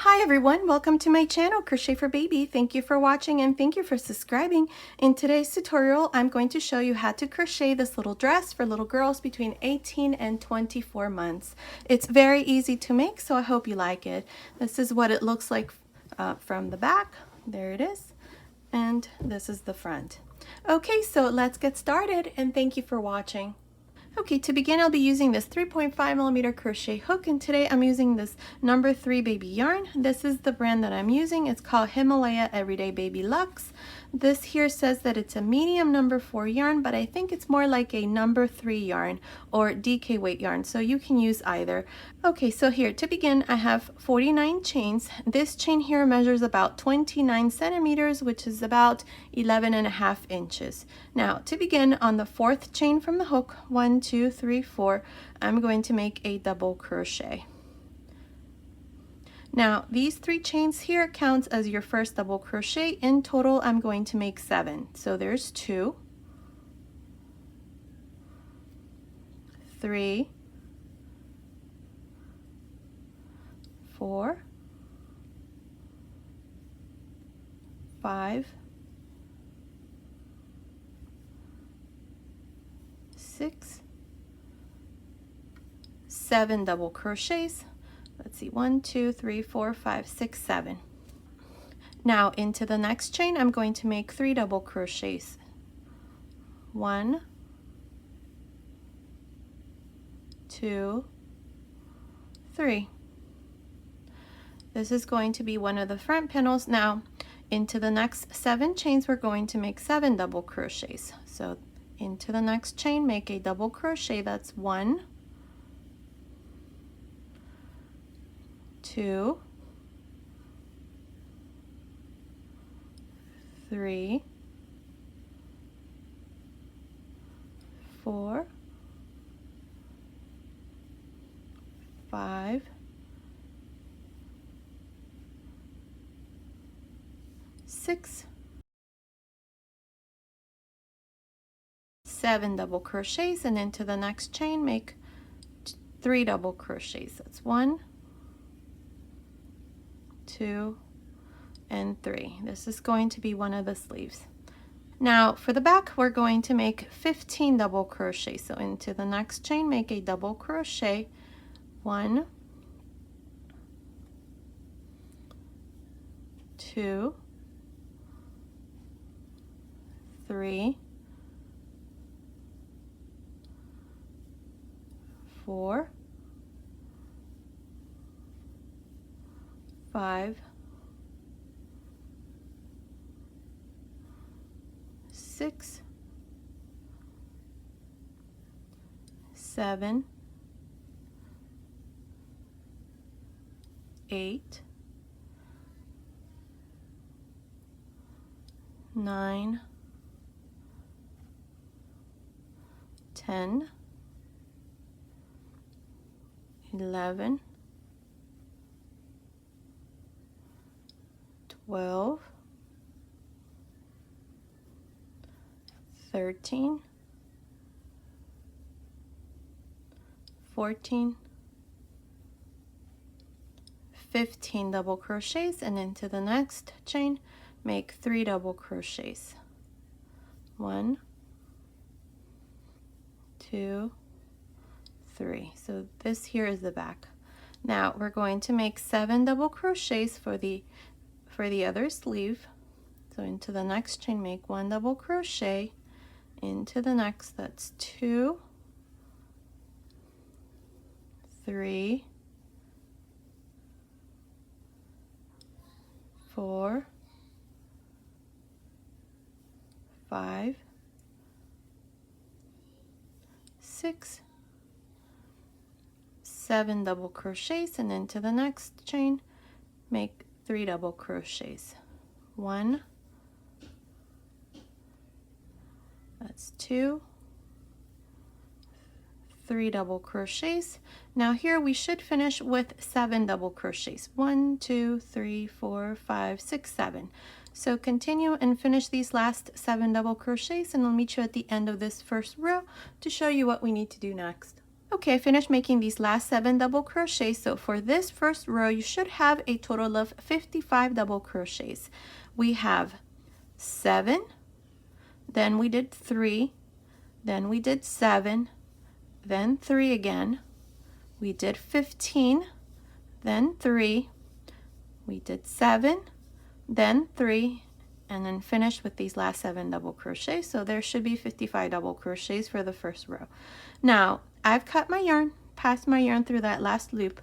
Hi everyone, welcome to my channel, Crochet for Baby. Thank you for watching and thank you for subscribing. In today's tutorial, I'm going to show you how to crochet this little dress for little girls between 18 and 24 months. It's very easy to make, so I hope you like it. This is what it looks like from the back. There it is. And this is the front. Okay, so let's get started and thank you for watching. Okay, to begin, I'll be using this 3.5mm crochet hook, and today I'm using this number 3 baby yarn. This is the brand that I'm using. It's called Himalaya Baby Lux. This here says that it's a medium number 4 yarn, but I think it's more like a number 3 yarn or DK weight yarn, so you can use either. Okay, so here to begin, I have 49 chains. This chain here measures about 29 centimeters, which is about 11.5 inches. Now, to begin, on the 4th chain from the hook, 1, 2, 3, 4, I'm going to make a double crochet. Now, these 3 chains here counts as your first double crochet. In total, I'm going to make 7. So there's 2, 3, 4, 5, 6, 7 double crochets. Let's see, 1, 2, 3, 4, 5, 6, 7. Now into the next chain, I'm going to make 3 double crochets. 1, 2, 3. This is going to be one of the front panels. Now into the next 7 chains, we're going to make 7 double crochets. So into the next chain, make a double crochet. That's 1, 2, 3, 4, 5, 6, 7 double crochets, and into the next chain make 3 double crochets. That's 1, 2, and 3. This is going to be one of the sleeves. Now for the back, we're going to make 15 double crochets. So into the next chain, make a double crochet. 1, 2, 3, 4, 5, 6, 7, 8, 9, 10, 11, 12, 13, 14, 15 double crochets, and into the next chain make 3 double crochets. 1, 2, 3. So this here is the back. Now we're going to make 7 double crochets for the other sleeve. So into the next chain, make 1 double crochet. Into the next, that's 2, 3, 4, 5, 6, 7 double crochets, and into the next chain make 3 double crochets. 1, that's 2, 3 double crochets. Now here we should finish with 7 double crochets. 1, 2, 3, 4, 5, 6, 7. So continue and finish these last 7 double crochets, and I'll meet you at the end of this first row to show you what we need to do next. Okay, I finished making these last 7 double crochets. So for this first row, you should have a total of 55 double crochets. We have 7, then we did 3, then we did 7, then 3 again. We did 15, then 3, we did 7, then 3, and then finished with these last 7 double crochets. So there should be 55 double crochets for the first row. Now I've cut my yarn, passed my yarn through that last loop.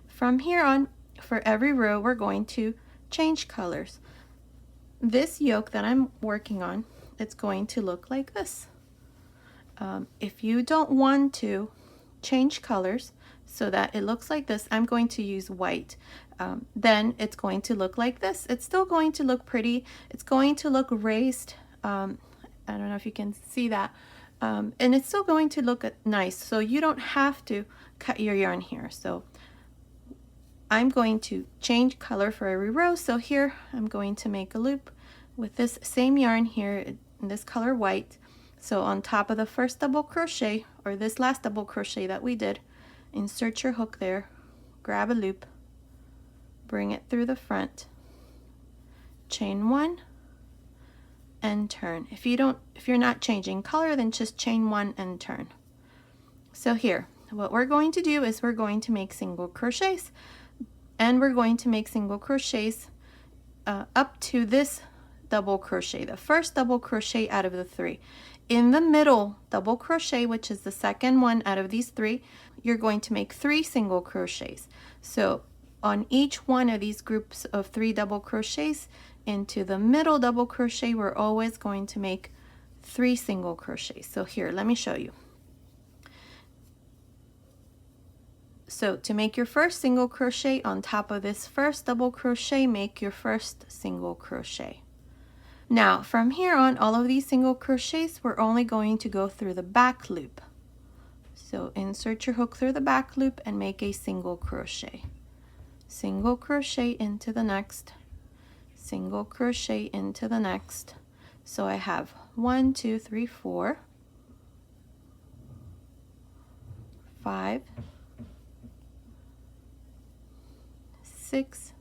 From here on, for every row, we're going to change colors. This yoke that I'm working on, it's going to look like this. If you don't want to change colors so that it looks like this, I'm going to use white. Then it's going to look like this. It's still going to look pretty. It's going to look raised. I don't know if you can see that. And it's still going to look nice. So you don't have to cut your yarn here. So I'm going to change color for every row. So here I'm going to make a loop with this same yarn here in this color white. So on top of the first double crochet, or this last double crochet that we did, insert your hook there, grab a loop, bring it through the front, chain 1, and turn. If you're not changing color, then just chain 1 and turn. So here, what we're going to do is we're going to make single crochets, and we're going to make single crochets up to this double crochet, the first double crochet out of the 3. In the middle double crochet, which is the second one out of these 3, you're going to make 3 single crochets. So on each one of these groups of 3 double crochets, into the middle double crochet, we're always going to make 3 single crochets. So here, let me show you. So to make your first single crochet, on top of this first double crochet, make your first single crochet. Now from here on, all of these single crochets, we're only going to go through the back loop. So insert your hook through the back loop and make a single crochet. Single crochet into the next, single crochet into the next. So I have 1, 2, 3, 4, 5, 6,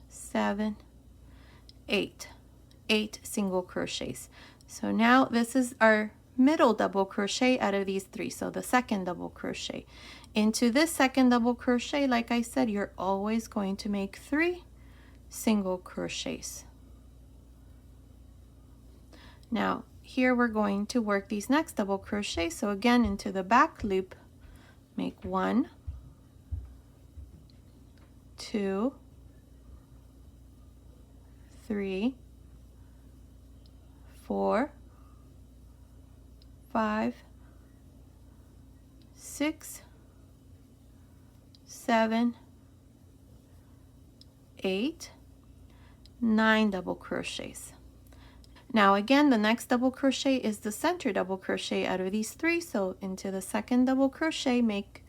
7, 8 single crochets. So now this is our middle double crochet out of these 3, so the second double crochet. Into this second double crochet, like I said, you're always going to make 3 single crochets. Now here we're going to work these next double crochets. So again, into the back loop, make 1, 2, 3, 4, 5, 6, 7, 8, 9 double crochets. Now again, the next double crochet is the center double crochet out of these 3. So into the second double crochet, make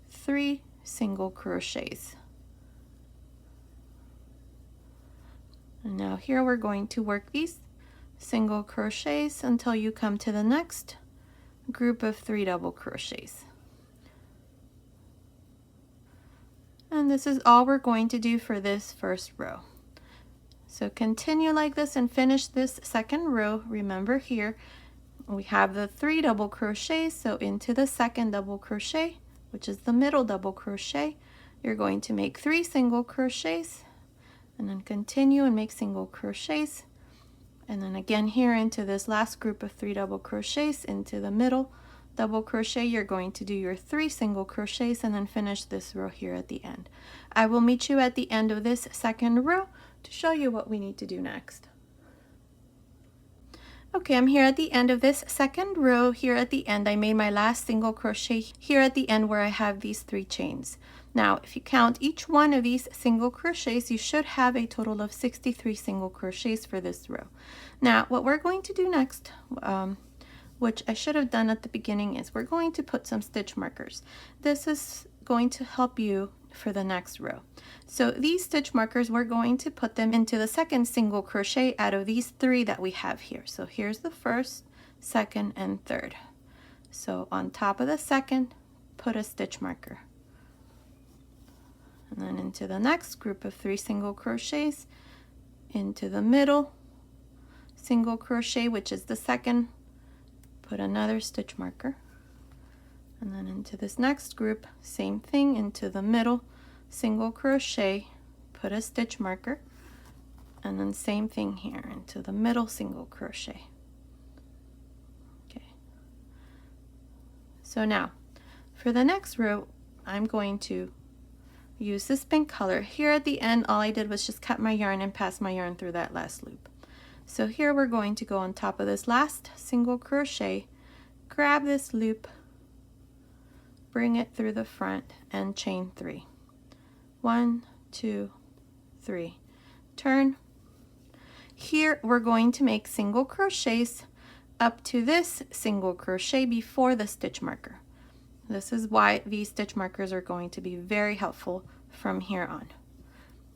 3 single crochets. And now here we're going to work these single crochets until you come to the next group of 3 double crochets. And this is all we're going to do for this first row. So continue like this and finish this second row. Remember here we have the 3 double crochets, so into the second double crochet, which is the middle double crochet, you're going to make 3 single crochets, and then continue and make single crochets, and then again here into this last group of 3 double crochets, into the middle double crochet, you're going to do your 3 single crochets and then finish this row here at the end. I will meet you at the end of this second row to show you what we need to do next. Okay, I'm here at the end of this second row. Here at the end, I made my last single crochet here at the end where I have these 3 chains. Now, if you count each one of these single crochets, you should have a total of 63 single crochets for this row. Now, what we're going to do next, which I should have done at the beginning, is we're going to put some stitch markers. This is going to help you for the next row. So these stitch markers, we're going to put them into the second single crochet out of these 3 that we have here. So here's the first, second, and third. So on top of the second, put a stitch marker. And then into the next group of 3 single crochets, into the middle single crochet, which is the second, put another stitch marker. And then into this next group, same thing, into the middle single crochet, put a stitch marker. And then same thing here, into the middle single crochet. Okay. So now, for the next row, I'm going to use this pink color. Here at the end, all I did was just cut my yarn and pass my yarn through that last loop. So here we're going to go on top of this last single crochet, grab this loop, bring it through the front, and chain 3. 1, 2, 3. Turn. Here we're going to make single crochets up to this single crochet before the stitch marker. This is why these stitch markers are going to be very helpful from here on.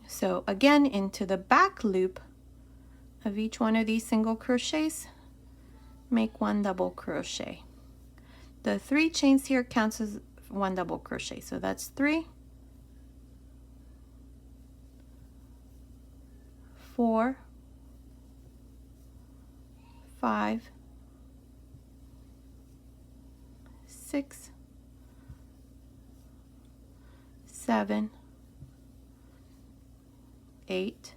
So again, into the back loop of each one of these single crochets, make 1 double crochet. The 3 chains here counts as 1 double crochet, so that's 3, 4, 5, 6, 7, 8,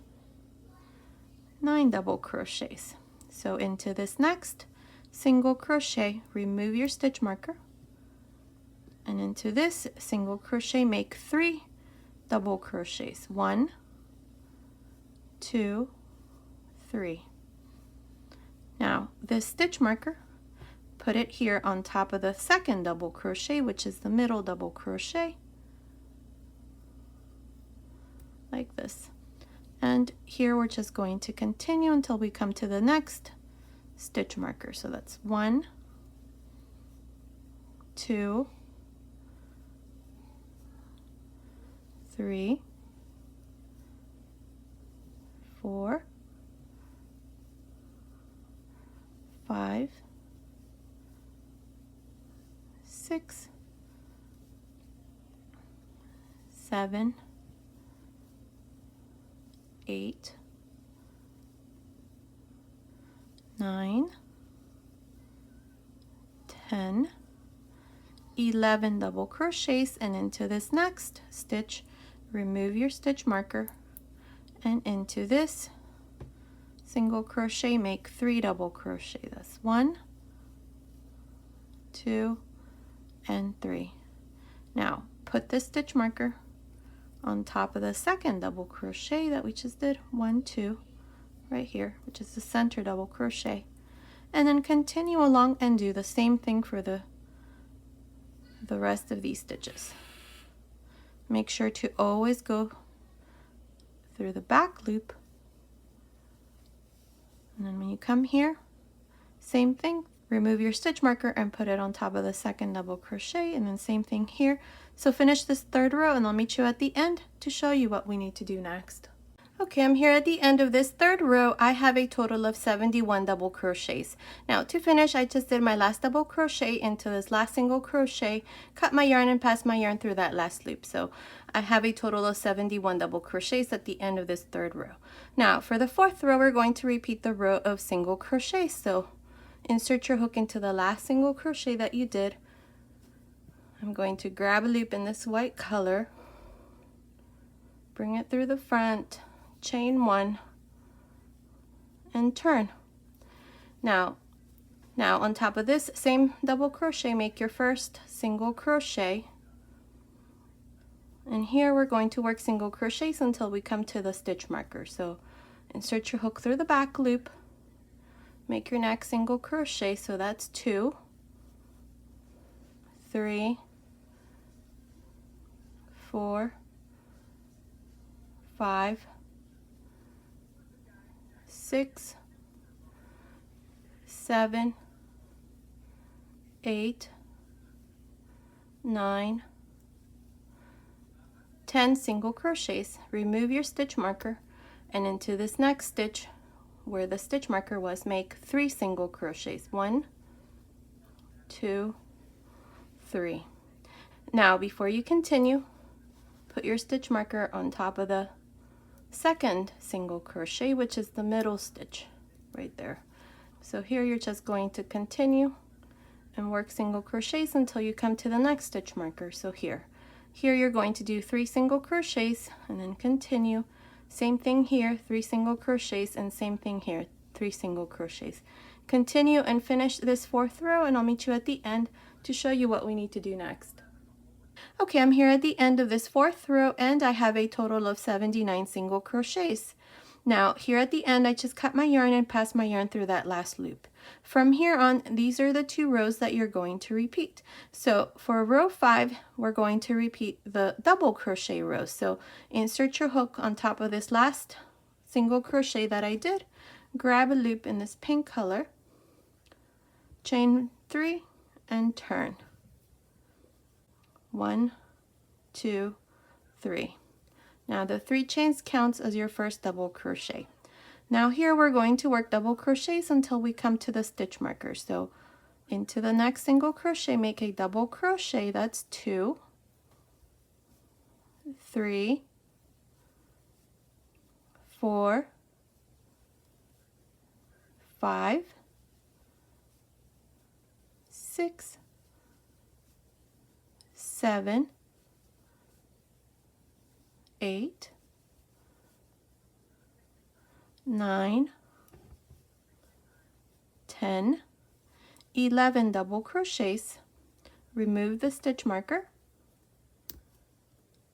9 double crochets. So into this next single crochet, remove your stitch marker, and into this single crochet, make 3 double crochets. 1, 2, 3. Now this stitch marker, put it here on top of the second double crochet, which is the middle double crochet, like this. And here we're just going to continue until we come to the next stitch marker. So that's 1, 2, 3, 4, 5, 6, 7, 8, 9, 10, 11 double crochets, and into this next stitch, remove your stitch marker, and into this single crochet, make 3 double crochet. That's 1, 2, and 3. Now put the stitch marker on top of the second double crochet that we just did, 1, 2, right here, which is the center double crochet, and then continue along and do the same thing for the rest of these stitches. Make sure to always go through the back loop, and then when you come here, same thing, remove your stitch marker and put it on top of the second double crochet, and then same thing here. So finish this 3rd row and I'll meet you at the end to show you what we need to do next. Okay, I'm here at the end of this 3rd row. I have a total of 71 double crochets. Now to finish, I just did my last double crochet into this last single crochet, cut my yarn and passed my yarn through that last loop. So I have a total of 71 double crochets at the end of this 3rd row. Now for the 4th row, we're going to repeat the row of single crochets. So insert your hook into the last single crochet that you did. I'm going to grab a loop in this white color, bring it through the front, chain 1, and turn. Now on top of this same double crochet, make your first single crochet, and here we're going to work single crochets until we come to the stitch marker. So insert your hook through the back loop, make your next single crochet, so that's 2, 3, 4, 5, 6, 7, 8, 9, 10 single crochets. Remove your stitch marker, and into this next stitch where the stitch marker was, make 3 single crochets. 1, 2, 3. Now before you continue, put your stitch marker on top of the second single crochet, which is the middle stitch right there. So here you're just going to continue and work single crochets until you come to the next stitch marker. So here you're going to do 3 single crochets and then continue. Same thing here, 3 single crochets, and same thing here, 3 single crochets. Continue and finish this 4th row, and I'll meet you at the end to show you what we need to do next. Okay, I'm here at the end of this 4th row, and I have a total of 79 single crochets. Now here at the end, I just cut my yarn and passed my yarn through that last loop. From here on, these are the 2 rows that you're going to repeat. So for row 5, we're going to repeat the double crochet row. So insert your hook on top of this last single crochet that I did, grab a loop in this pink color, chain 3 and turn. 1, 2, 3. Now the 3 chains counts as your first double crochet. Now here we're going to work double crochets until we come to the stitch marker. So into the next single crochet, make a double crochet. That's 2, 3, 4, 5, 6, 7, 8, 9, 10, 11 double crochets. Remove the stitch marker,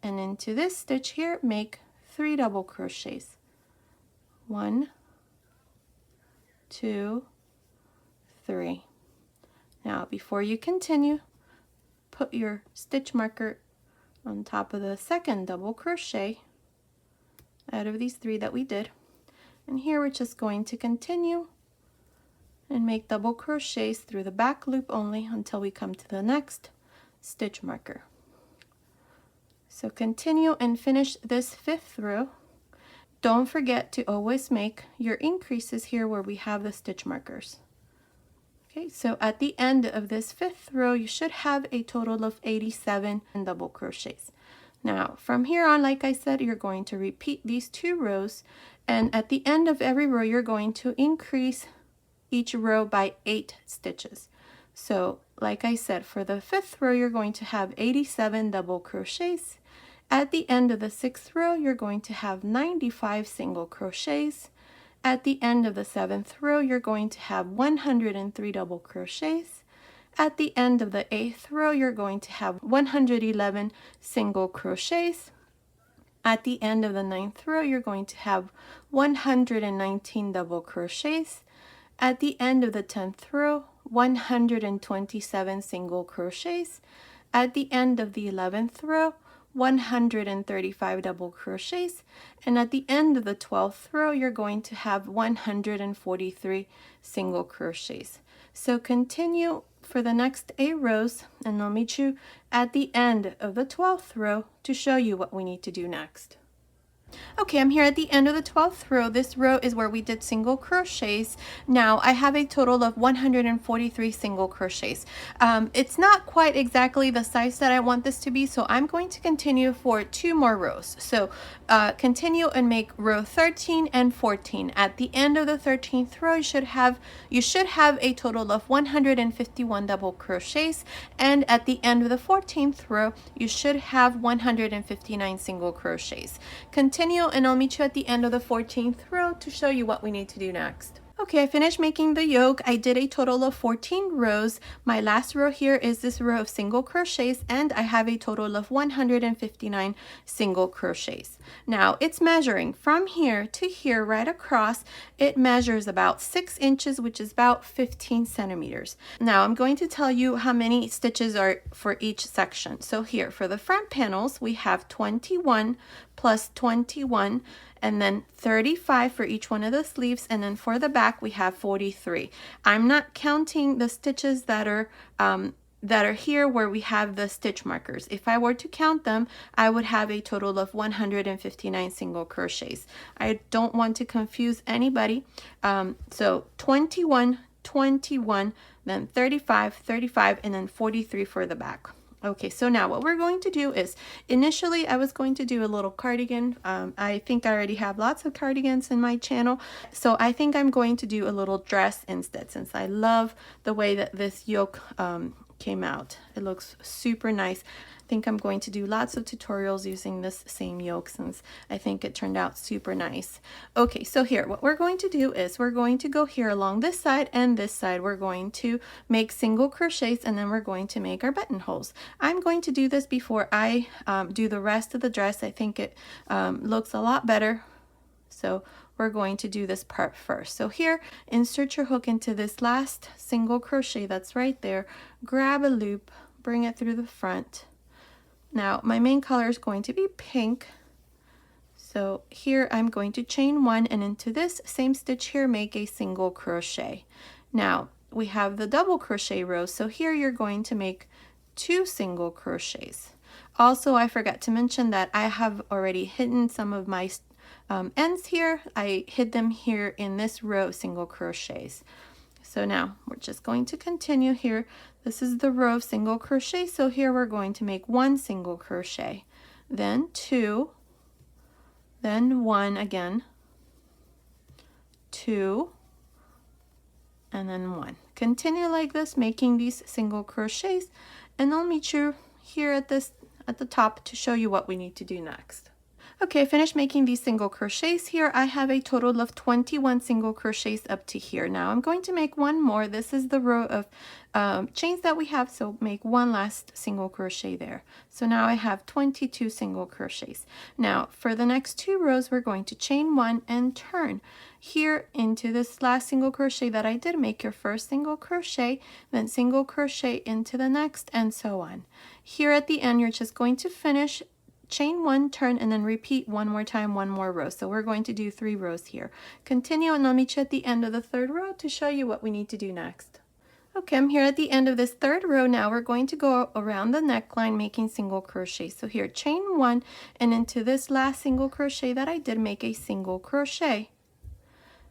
and into this stitch here, make 3 double crochets. 1, 2, 3. Now before you continue, put your stitch marker on top of the second double crochet out of these 3 that we did, and here we're just going to continue and make double crochets through the back loop only until we come to the next stitch marker. So continue and finish this 5th row. Don't forget to always make your increases here where we have the stitch markers. Okay, so at the end of this 5th row, you should have a total of 87 double crochets. Now, from here on, like I said, you're going to repeat these 2 rows, and at the end of every row, you're going to increase each row by 8 stitches. So, like I said, for the 5th row, you're going to have 87 double crochets. At the end of the 6th row, you're going to have 95 single crochets. At the end of the 7th row, you're going to have 103 double crochets. At the end of the 8th row, you're going to have 111 single crochets. At the end of the 9th row, you're going to have 119 double crochets. At the end of the 10th row, 127 single crochets. At the end of the 11th row, 135 double crochets, and at the end of the 12th row, you're going to have 143 single crochets. So continue for the next 8 rows, and I'll meet you at the end of the 12th row to show you what we need to do next. Okay, I'm here at the end of the 12th row. This row is where we did single crochets. Now I have a total of 143 single crochets. It's not quite exactly the size that I want this to be, so I'm going to continue for 2 more rows. So continue and make row 13 and 14. At the end of the 13th row, you should have a total of 151 double crochets, and at the end of the 14th row, you should have 159 single crochets. Continue, and I'll meet you at the end of the 14th row to show you what we need to do next. Okay, I finished making the yoke. I did a total of 14 rows. My last row here is this row of single crochets, and I have a total of 159 single crochets. Now it's measuring from here to here right across. It measures about 6 inches, which is about 15 centimeters. Now I'm going to tell you how many stitches are for each section. So here for the front panels, we have 21 plus 21, and then 35 for each one of the sleeves, and then for the back we have 43. I'm not counting the stitches that are here where we have the stitch markers. If I were to count them, I would have a total of 159 single crochets. I don't want to confuse anybody. So 21, 21, then 35, 35, and then 43 for the back. Okay, so now what we're going to do is, initially I was going to do a little cardigan. I think I already have lots of cardigans in my channel, so I think I'm going to do a little dress instead, since I love the way that this yoke came out. It looks super nice. I think I'm going to do lots of tutorials using this same yoke, since I think it turned out super nice. Okay, so here what we're going to do is we're going to go here along this side and this side. We're going to make single crochets, and then we're going to make our buttonholes. I'm going to do this before I do the rest of the dress. I think it looks a lot better, so we're going to do this part first. So here, insert your hook into this last single crochet that's right there, grab a loop, bring it through the front. Now my main color is going to be pink, so here I'm going to chain one, and into this same stitch here make a single crochet. Now we have the double crochet rows, so here you're going to make 2 single crochets. Also, I forgot to mention that I have already hidden some of my ends here. I hid them here in this row of single crochets. So now we're just going to continue here. This is the row of single crochet, so here we're going to make 1 single crochet, then 2, then 1 again, 2, and then 1. Continue like this, making these single crochets, and I'll meet you here at the top to show you what we need to do next. Okay, I finished making these single crochets here. I have a total of 21 single crochets up to here. Now I'm going to make one more. This is the row of chains that we have, so make 1 last single crochet there. So now I have 22 single crochets. Now for the next 2 rows, we're going to chain 1 and turn here into this last single crochet that I did. Make your first single crochet, then single crochet into the next, and so on. Here at the end, you're just going to finish, chain 1, turn, and then repeat 1 more time, 1 more row. So we're going to do 3 rows here. Continue, and I'll meet you at the end of the 3rd row to show you what we need to do next. Okay, I'm here at the end of this 3rd row. Now we're going to go around the neckline making single crochets. So here, chain 1, and into this last single crochet that I did, make a single crochet.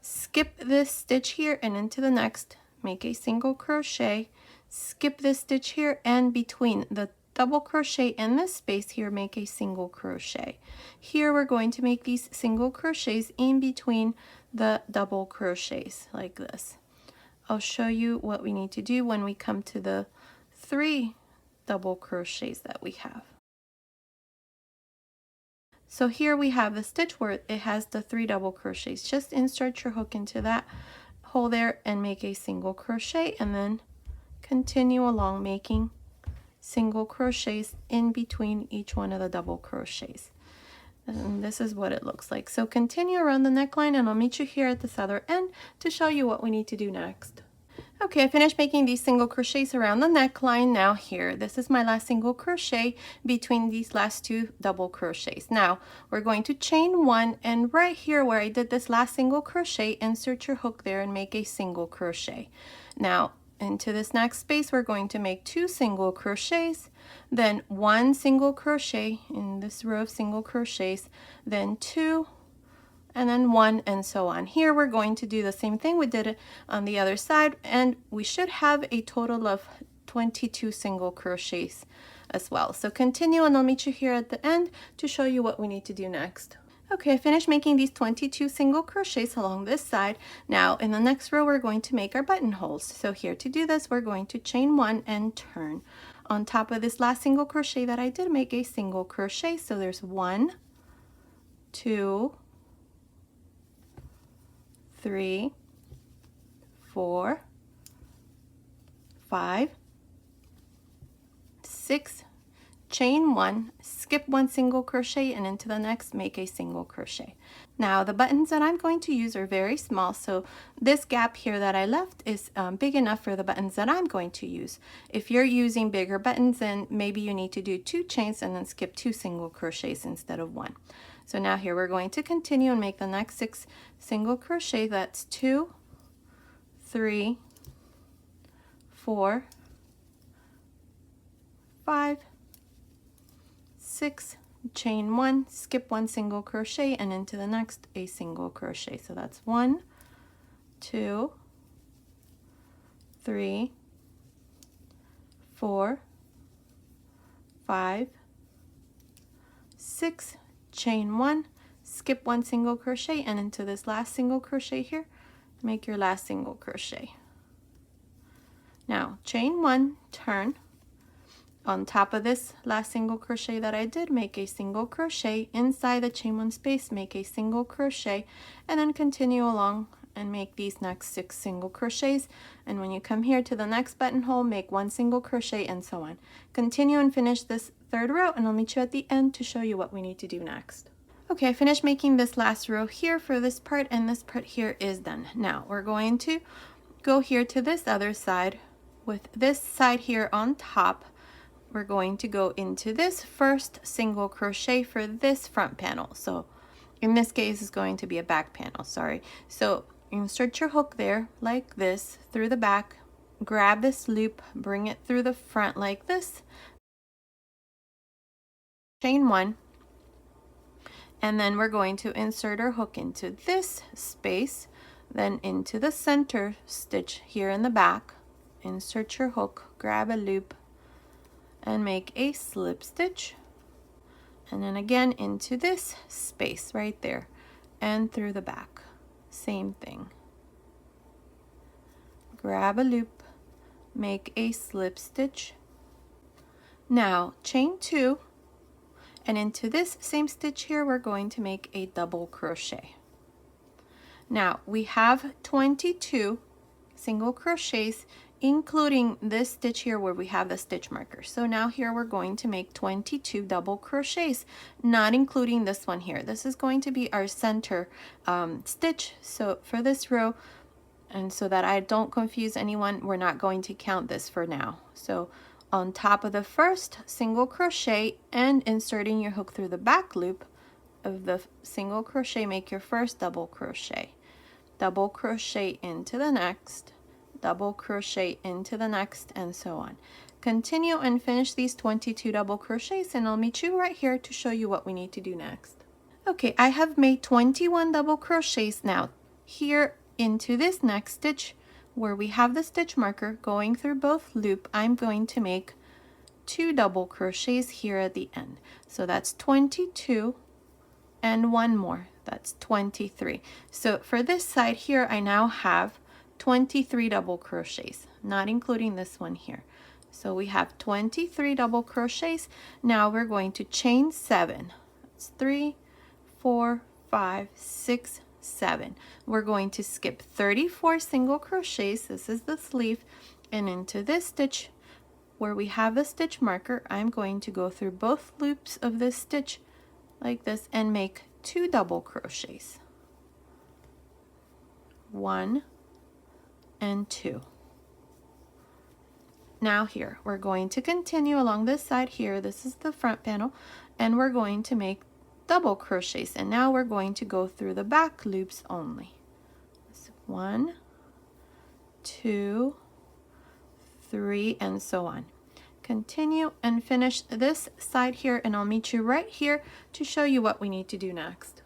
Skip this stitch here, and into the next make a single crochet. Skip this stitch here, and between the double crochet in this space here, make a single crochet. Here we're going to make these single crochets in between the double crochets like this. I'll show you what we need to do when we come to the 3 double crochets that we have. So here we have the stitch where it has the 3 double crochets. Just insert your hook into that hole there and make a single crochet, and then continue along making single crochets in between each one of the double crochets. And this is what it looks like. So continue around the neckline, and I'll meet you here at this other end to show you what we need to do next. Okay, I finished making these single crochets around the neckline. Now here, this is my last single crochet between these last 2 double crochets. Now we're going to chain 1, and right here where I did this last single crochet, insert your hook there and make a single crochet. Now into this next space, we're going to make 2 single crochets, then 1 single crochet in this row of single crochets, then 2, and then 1, and so on. Here we're going to do the same thing we did it on the other side, and we should have a total of 22 single crochets as well. So continue, and I'll meet you here at the end to show you what we need to do next. Okay, I finished making these 22 single crochets along this side. Now in the next row, we're going to make our buttonholes. So here, to do this, we're going to chain 1 and turn. On top of this last single crochet that I did, make a single crochet. So there's 1, 2, 3, 4, 5, 6, chain 1, skip 1 single crochet, and into the next make a single crochet. Now the buttons that I'm going to use are very small, so this gap here that I left is big enough for the buttons that I'm going to use. If you're using bigger buttons, then maybe you need to do 2 chains and then skip 2 single crochets instead of 1. So now here we're going to continue and make the next 6 single crochet. That's 2, 3, 4, 5, 6, chain 1, skip 1 single crochet, and into the next a single crochet. So that's 1, 2, 3, 4, 5, 6, chain 1, skip 1 single crochet, and into this last single crochet here, make your last single crochet. Now chain 1, turn. On top of this last single crochet that I did, make a single crochet. Inside the chain 1 space, make a single crochet, and then continue along and make these next 6 single crochets. And when you come here to the next buttonhole, make 1 single crochet, and so on. Continue and finish this 3rd row, and I'll meet you at the end to show you what we need to do next. Okay, I finished making this last row here for this part, and this part here is done. Now we're going to go here to this other side with this side here on top. We're going to go into this first single crochet for this front panel. So in this case, it's going to be a back panel, sorry. So insert your hook there like this through the back, grab this loop, bring it through the front like this, chain 1, and then we're going to insert our hook into this space, then into the center stitch here in the back, insert your hook, grab a loop, and make a slip stitch, and then again into this space right there and through the back. Same thing. Grab a loop, make a slip stitch. Now chain 2, and into this same stitch here we're going to make a double crochet. Now we have 22 single crochets, including this stitch here where we have the stitch marker. So now here we're going to make 22 double crochets, not including this one here. This is going to be our center stitch. So for this row, and so that I don't confuse anyone, we're not going to count this for now. So on top of the first single crochet and inserting your hook through the back loop of the single crochet, make your first double crochet into the next, double crochet into the next, and so on. Continue and finish these 22 double crochets, and I'll meet you right here to show you what we need to do next. Okay, I have made 21 double crochets now. Here into this next stitch where we have the stitch marker going through both loop, I'm going to make 2 double crochets here at the end. So that's 22 and 1 more, that's 23. So for this side here, I now have 23 double crochets, not including this one here. So we have 23 double crochets. Now we're going to chain 7. That's 3, 4, 5, 6, 7. We're going to skip 34 single crochets. This is the sleeve, and into this stitch where we have the stitch marker, I'm going to go through both loops of this stitch like this and make 2 double crochets. 1 and 2. Now here we're going to continue along this side here. This is the front panel, and we're going to make double crochets, and now we're going to go through the back loops only. 1, 2, 3, and so on. Continue and finish this side here, and I'll meet you right here to show you what we need to do next.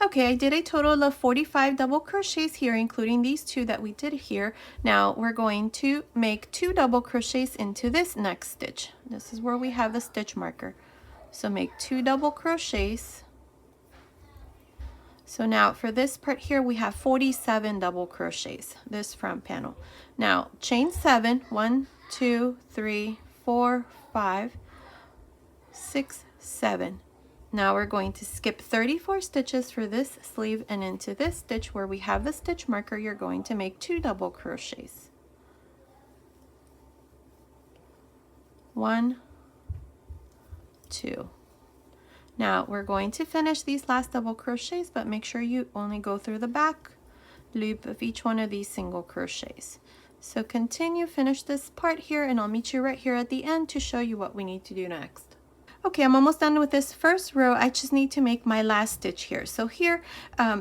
Okay, I did a total of 45 double crochets here, including these 2 that we did here. Now we're going to make 2 double crochets into this next stitch. This is where we have the stitch marker. So make 2 double crochets. So now for this part here, we have 47 double crochets, this front panel. Now chain 7, 1, 2, 3, 4, 5, 6, 7. Now we're going to skip 34 stitches for this sleeve, and into this stitch where we have the stitch marker, you're going to make 2 double crochets. 1, 2. Now we're going to finish these last double crochets, but make sure you only go through the back loop of each one of these single crochets. So continue, finish this part here, and I'll meet you right here at the end to show you what we need to do next. Okay, I'm almost done with this first row. I just need to make my last stitch here. So here,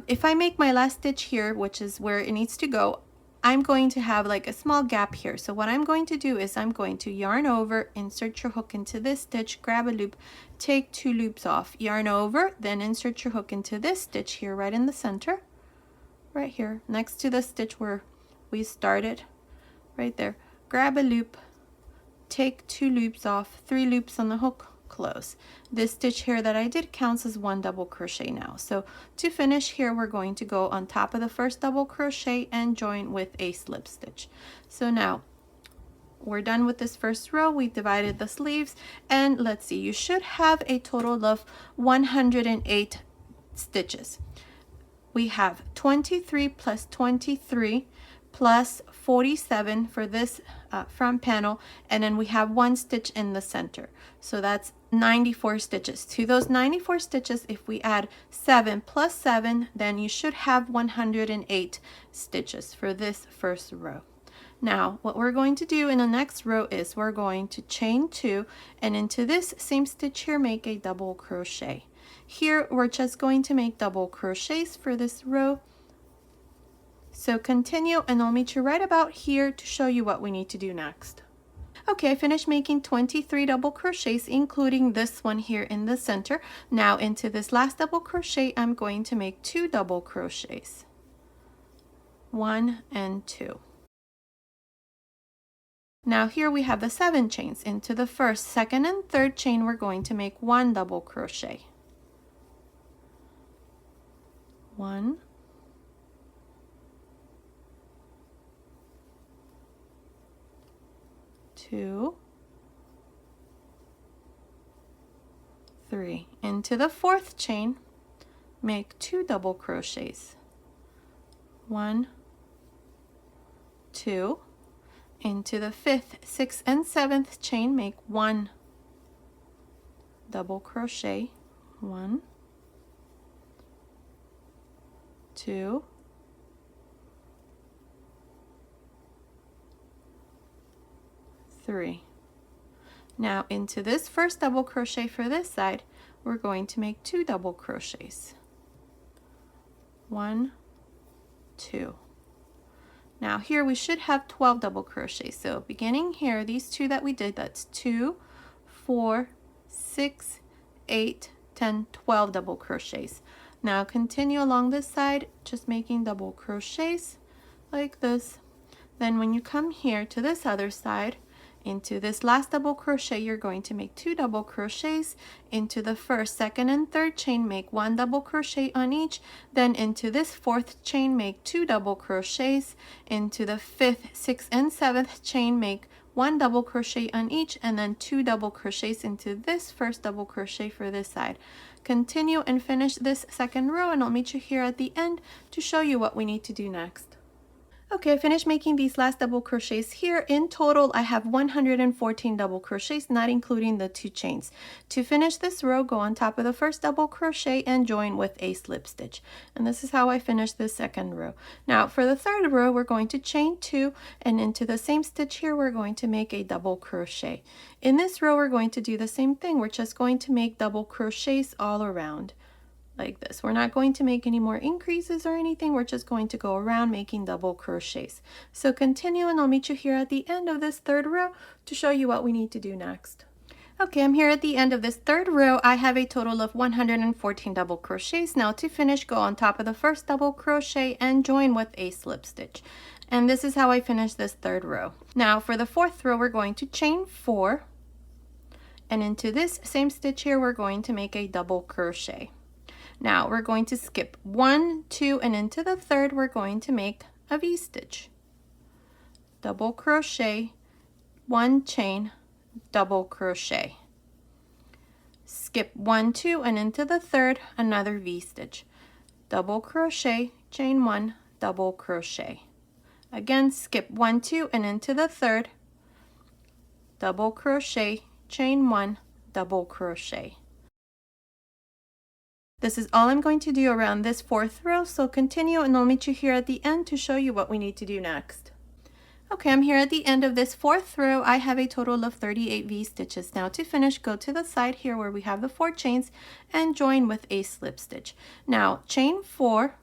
if I make my last stitch here, which is where it needs to go, I'm going to have like a small gap here. So what I'm going to do is I'm going to yarn over, insert your hook into this stitch, grab a loop, take 2 loops off, yarn over, then insert your hook into this stitch here right in the center, right here, next to the stitch where we started right there, grab a loop, take 2 loops off, 3 loops on the hook, close. This stitch here that I did counts as 1 double crochet now. So to finish here, we're going to go on top of the first double crochet and join with a slip stitch. So now we're done with this first row. We've divided the sleeves, and let's see, you should have a total of 108 stitches. We have 23 plus 23 plus 47 for this front panel, and then we have 1 stitch in the center. So that's 94 stitches. To those 94 stitches, if we add 7 plus 7, then you should have 108 stitches for this first row. Now, what we're going to do in the next row is we're going to chain 2, and into this same stitch here, make a double crochet. Here, we're just going to make double crochets for this row. So continue, and I'll meet you right about here to show you what we need to do next. Okay, I finished making 23 double crochets, including this one here in the center. Now, into this last double crochet, I'm going to make 2 double crochets. 1 and 2. Now here we have the 7 chains. Into the first, second, and third chain, we're going to make 1 double crochet. 1, 2, 3. Into the fourth chain, make 2 double crochets. 1, 2. Into the fifth, sixth, and seventh chain, make 1 double crochet. 1, 2, 3. Now into this first double crochet for this side, we're going to make 2 double crochets. 1, 2. Now here we should have 12 double crochets. So beginning here, these 2 that we did, that's 2, 4, 6, 8, 10, 12 double crochets. Now continue along this side, just making double crochets like this. Then when you come here to this other side, into this last double crochet, you're going to make 2 double crochets. Into the first, second, and third chain, make 1 double crochet on each. Then into this fourth chain, make 2 double crochets. Into the fifth, sixth, and seventh chain, make 1 double crochet on each, and then 2 double crochets into this first double crochet for this side. Continue and finish this second row, and I'll meet you here at the end to show you what we need to do next. Okay, I finished making these last double crochets here. In total, I have 114 double crochets, not including the 2 chains. To finish this row, go on top of the first double crochet and join with a slip stitch. And this is how I finished the second row. Now, for the third row, we're going to chain 2, and into the same stitch here, we're going to make a double crochet. In this row, we're going to do the same thing. We're just going to make double crochets all around, like this. We're not going to make any more increases or anything. We're just going to go around making double crochets. So continue, and I'll meet you here at the end of this third row to show you what we need to do next. Okay, I'm here at the end of this third row. I have a total of 114 double crochets. Now to finish, go on top of the first double crochet and join with a slip stitch. And this is how I finish this third row. Now for the fourth row, we're going to chain 4, and into this same stitch here, we're going to make a double crochet. Now we're going to skip 1, 2, and into the third, we're going to make a V-stitch. Double crochet, 1 chain, double crochet. Skip 1, 2, and into the third, another V-stitch. Double crochet, chain 1, double crochet. Again, skip 1, 2, and into the third, double crochet, chain 1, double crochet. This is all I'm going to do around this fourth row, so continue, and I'll meet you here at the end to show you what we need to do next. Okay, I'm here at the end of this fourth row. I have a total of 38 V-stitches. Now to finish, go to the side here where we have the 4 chains and join with a slip stitch. Now chain 4,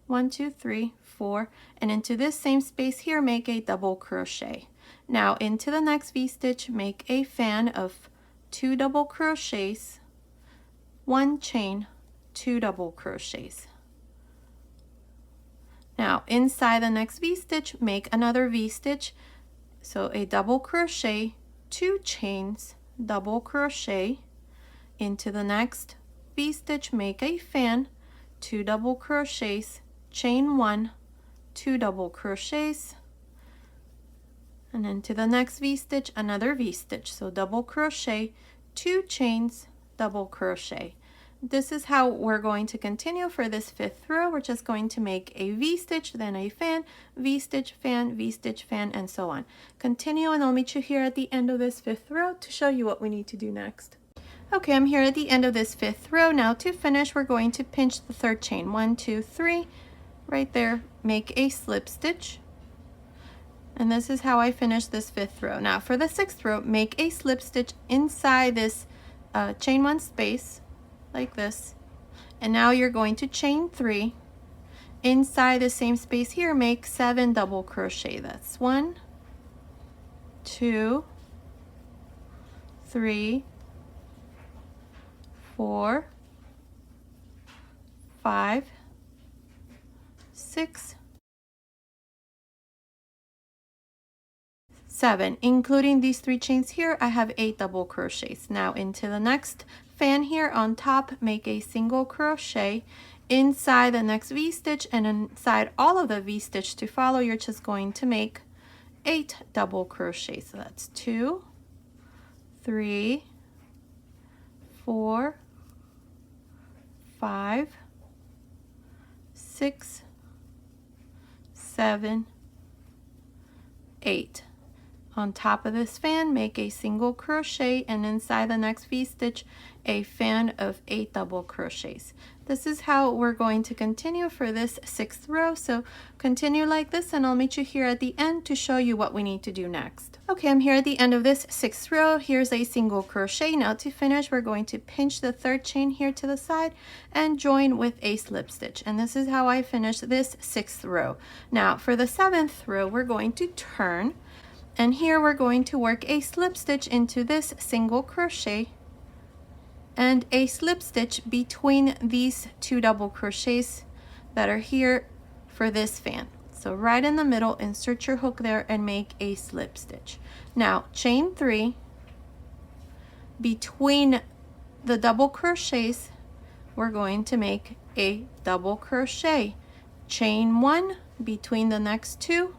1, 2, 3, 4, and into this same space here, make a double crochet. Now into the next V-stitch, make a fan of 2 double crochets, 1 chain, 2 double crochets. Now inside the next V-stitch, make another V-stitch. So a double crochet, 2 chains, double crochet, into the next V-stitch, make a fan, 2 double crochets, chain 1, 2 double crochets, and into the next V-stitch, another V-stitch. So double crochet, 2 chains, double crochet. This is how we're going to continue for this 5th row. We're just going to make a V-stitch, then a fan, V-stitch, fan, V-stitch, fan, and so on. Continue, and I'll meet you here at the end of this 5th row to show you what we need to do next. Okay, I'm here at the end of this 5th row. Now to finish, we're going to pinch the 3rd chain. 1, 2, 3, right there, make a slip stitch. And this is how I finish this 5th row. Now for the 6th row, make a slip stitch inside this chain 1 space, like this. And now you're going to chain 3. Inside the same space here, make 7 double crochet. That's 1, 2, 3, 4, 5, 6, 7. Including these 3 chains here, I have 8 double crochets. Now into the next fan here on top, make a single crochet inside the next V-stitch, and inside all of the V-stitch to follow, you're just going to make 8 double crochets. So that's 2, 3, 4, 5, 6, 7, 8. On top of this fan, make a single crochet, and inside the next V-stitch, a fan of 8 double crochets. This is how we're going to continue for this 6th row. So continue like this, and I'll meet you here at the end to show you what we need to do next. Okay, I'm here at the end of this 6th row. Here's a single crochet. Now to finish, we're going to pinch the 3rd chain here to the side and join with a slip stitch. And this is how I finish this 6th row. Now for the 7th row, we're going to turn. And here we're going to work a slip stitch into this single crochet and a slip stitch between these 2 double crochets that are here for this fan. So right in the middle, insert your hook there and make a slip stitch. Now chain 3 between the double crochets. We're going to make a double crochet, chain 1 between the next 2,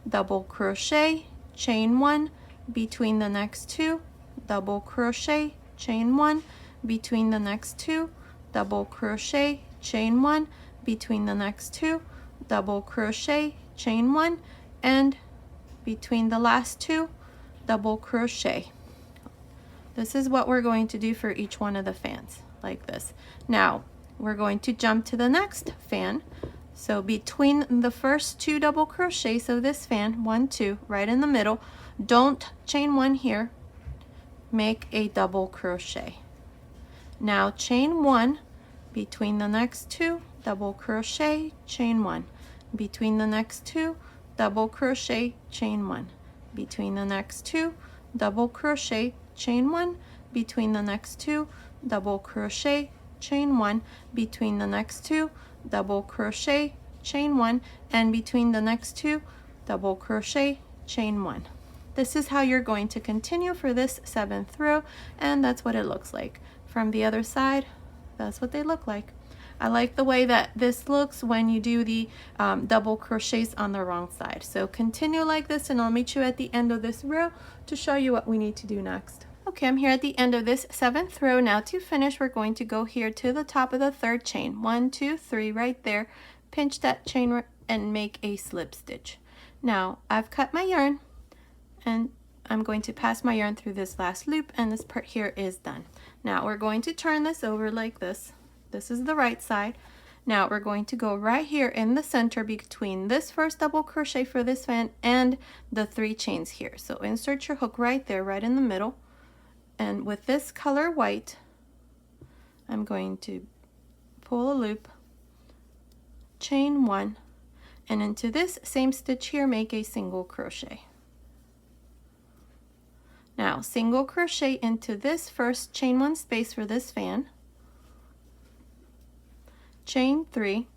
double crochet, chain 1 between the next 2, double crochet, chain 1 between the next 2, double crochet, chain 1 between the next 2, double crochet, chain 1, and between the last 2, double crochet. This is what we're going to do for each one of the fans, like this. Now we're going to jump to the next fan. So between the first 2 double crochets of this fan, 1, 2, right in the middle, don't chain 1 here, make a double crochet. Now chain 1 between the next 2, double crochet, chain 1, between the next 2, double crochet, chain 1, between the next 2, double crochet, chain 1, between the next 2, double crochet, chain 1, between the next 2, double crochet, chain 1, and between the next 2, double crochet, chain 1. This is how you're going to continue for this 7th row, and that's what it looks like. From the other side, that's what they look like. I like the way that this looks when you do the double crochets on the wrong side. So continue like this, and I'll meet you at the end of this row to show you what we need to do next. Okay, I'm here at the end of this 7th row. Now to finish, we're going to go here to the top of the 3rd chain. 1, 2, 3, right there. Pinch that chain and make a slip stitch. Now I've cut my yarn, and I'm going to pass my yarn through this last loop, and this part here is done. Now we're going to turn this over like this. This is the right side. Now we're going to go right here in the center between this first double crochet for this fan and the 3 chains here. So insert your hook right there, right in the middle. And with this color white, I'm going to pull a loop, chain 1, and into this same stitch here, make a single crochet. Now single crochet into this first chain 1 space for this fan, chain 3,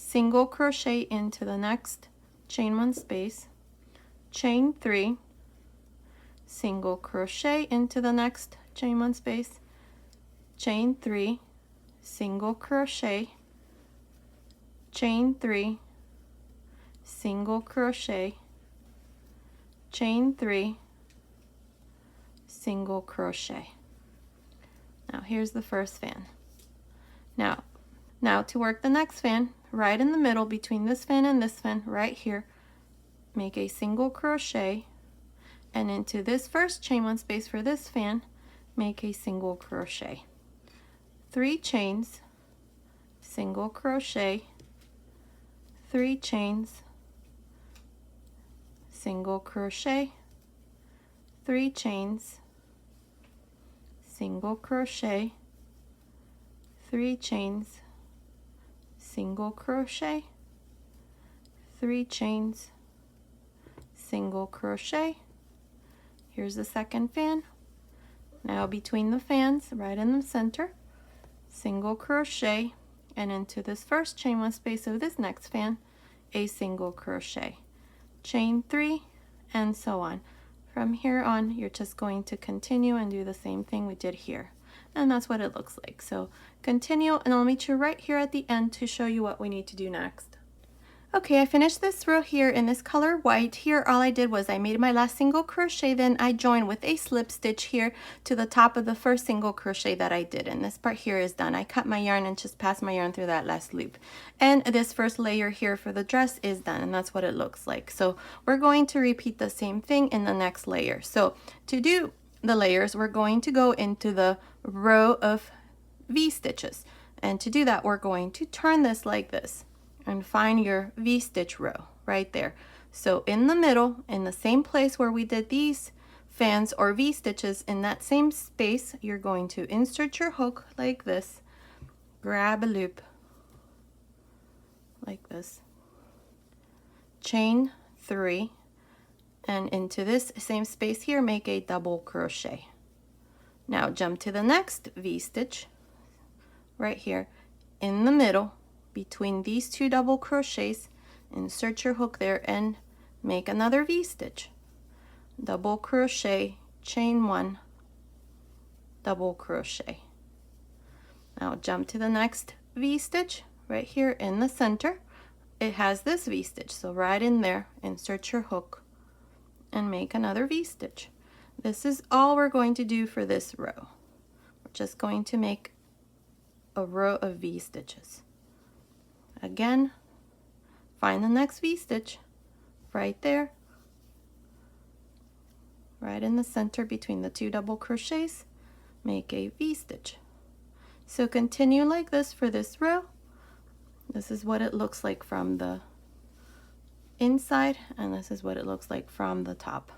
single crochet into the next chain 1 space, chain 3, single crochet into the next chain 1 space, chain 3, single crochet, chain 3, single crochet, chain 3, single crochet. Now here's the first fan. Now to work the next fan, right in the middle between this fan and this fan, right here, make a single crochet, and into this first chain 1 space for this fan, make a single crochet. 3 chains, single crochet, 3 chains, single crochet, 3 chains, single crochet, 3 chains, single crochet, 3 chains, single crochet. Here's the second fan. Now between the fans, right in the center, single crochet, and into this first chain 1 space of this next fan, a single crochet, chain 3, and so on. From here on, you're just going to continue and do the same thing we did here. And that's what it looks like. So continue, and I'll meet you right here at the end to show you what we need to do next. Okay, I finished this row here in this color white. Here all I did was I made my last single crochet, then I joined with a slip stitch here to the top of the first single crochet that I did, and this part here is done. I cut my yarn and just passed my yarn through that last loop, and this first layer here for the dress is done, and that's what it looks like. So we're going to repeat the same thing in the next layer. So to do the layers, we're going to go into the row of V stitches, and to do that we're going to turn this like this and find your V stitch row right there. So in the middle, in the same place where we did these fans or V stitches, in that same space, you're going to insert your hook like this, grab a loop like this, chain 3, and into this same space here, make a double crochet. Now jump to the next V stitch right here in the middle between these 2 double crochets, insert your hook there and make another V stitch, double crochet, chain 1, double crochet. Now jump to the next V stitch right here in the center. It has this V stitch, so right in there, insert your hook and make another V stitch. This is all we're going to do for this row. We're just going to make a row of V stitches. Again, find the next V stitch right there, right in the center between the 2 double crochets, make a V stitch. So continue like this for this row. This is what it looks like from the inside, and this is what it looks like from the top.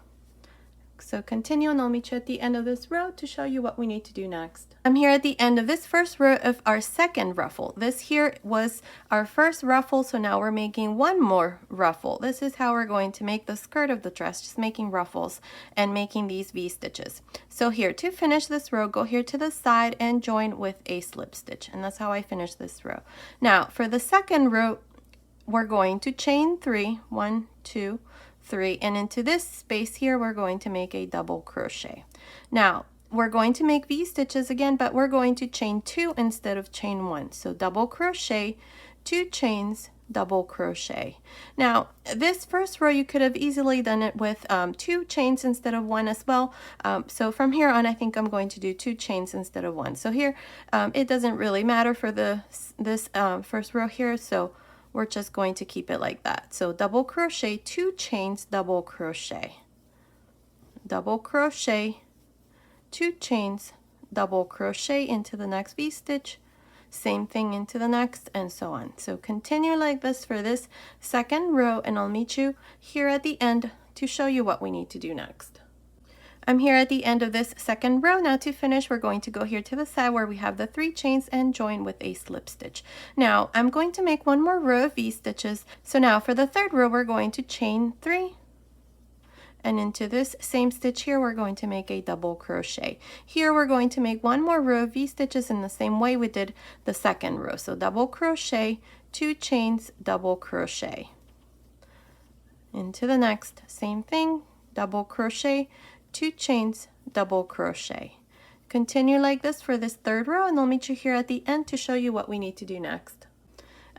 So continue, and I'll meet you at the end of this row to show you what we need to do next. I'm here at the end of this first row of our second ruffle. This here was our first ruffle, so now we're making one more ruffle. This is how we're going to make the skirt of the dress, just making ruffles and making these V stitches. So here, to finish this row, go here to the side and join with a slip stitch, and that's how I finish this row. Now for the second row, we're going to chain 3, 1, 2, 3, and into this space here we're going to make a double crochet. Now we're going to make V stitches again, but we're going to chain 2 instead of chain 1. So double crochet, 2 chains, double crochet. Now this first row you could have easily done it with 2 chains instead of 1 as well. So from here on I think I'm going to do 2 chains instead of 1. So here it doesn't really matter for this first row here, so we're just going to keep it like that. So double crochet, 2 chains, double crochet, double crochet, 2 chains, double crochet into the next V stitch, same thing into the next, and so on. So continue like this for this second row, and I'll meet you here at the end to show you what we need to do next. I'm here at the end of this second row. Now to finish, we're going to go here to the side where we have the 3 chains and join with a slip stitch. Now I'm going to make one more row of V stitches. So now for the third row, we're going to chain 3, and into this same stitch here we're going to make a double crochet. Here we're going to make one more row of V stitches in the same way we did the second row. So double crochet, 2 chains, double crochet. Into the next, same thing, double crochet, 2 chains, double crochet. Continue like this for this third row, and I'll meet you here at the end to show you what we need to do next.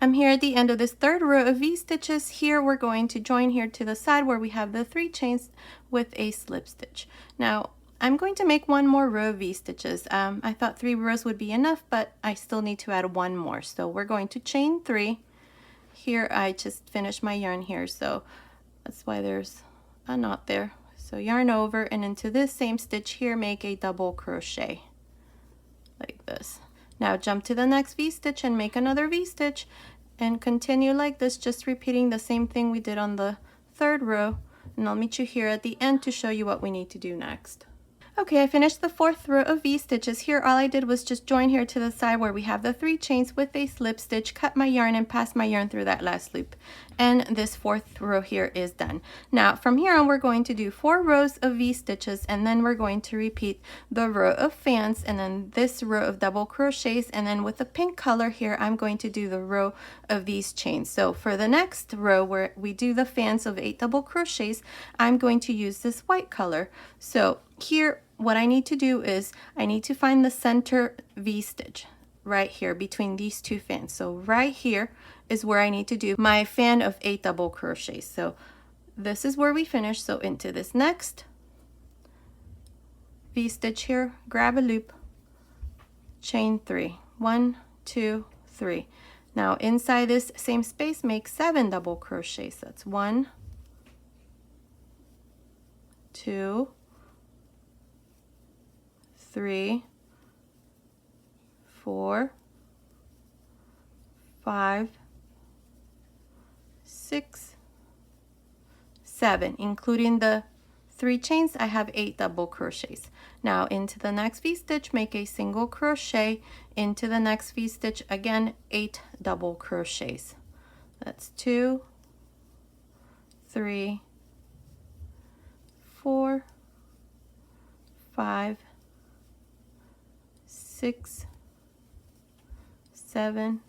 I'm here at the end of this third row of V-stitches. Here we're going to join here to the side where we have the 3 chains with a slip stitch. Now I'm going to make one more row of V-stitches. I thought 3 rows would be enough, but I still need to add one more. So we're going to chain 3. Here I just finished my yarn here, so that's why there's a knot there. So yarn over, and into this same stitch here make a double crochet like this. Now jump to the next V-stitch and make another V-stitch, and continue like this, just repeating the same thing we did on the third row, and I'll meet you here at the end to show you what we need to do next. Okay, I finished the 4th row of V-stitches. Here all I did was just join here to the side where we have the 3 chains with a slip stitch, cut my yarn and pass my yarn through that last loop. And this 4th row here is done. Now from here on we're going to do 4 rows of V-stitches, and then we're going to repeat the row of fans, and then this row of double crochets, and then with the pink color here I'm going to do the row of these chains. So for the next row where we do the fans of 8 double crochets, I'm going to use this white color. So here what I need to do is I need to find the center V-stitch right here between these 2 fans. So right here is where I need to do my fan of 8 double crochets. So this is where we finish. So into this next V-stitch here, grab a loop, chain 3, 1, 2, 3. Now inside this same space make 7 double crochets. That's 1, 2, 3, 4, 5, 6, 7, including the 3 chains. I have 8 double crochets. Now into the next V-stitch make a single crochet, into the next V-stitch again 8 double crochets. That's 2, 3, 4, 5, 6, 7,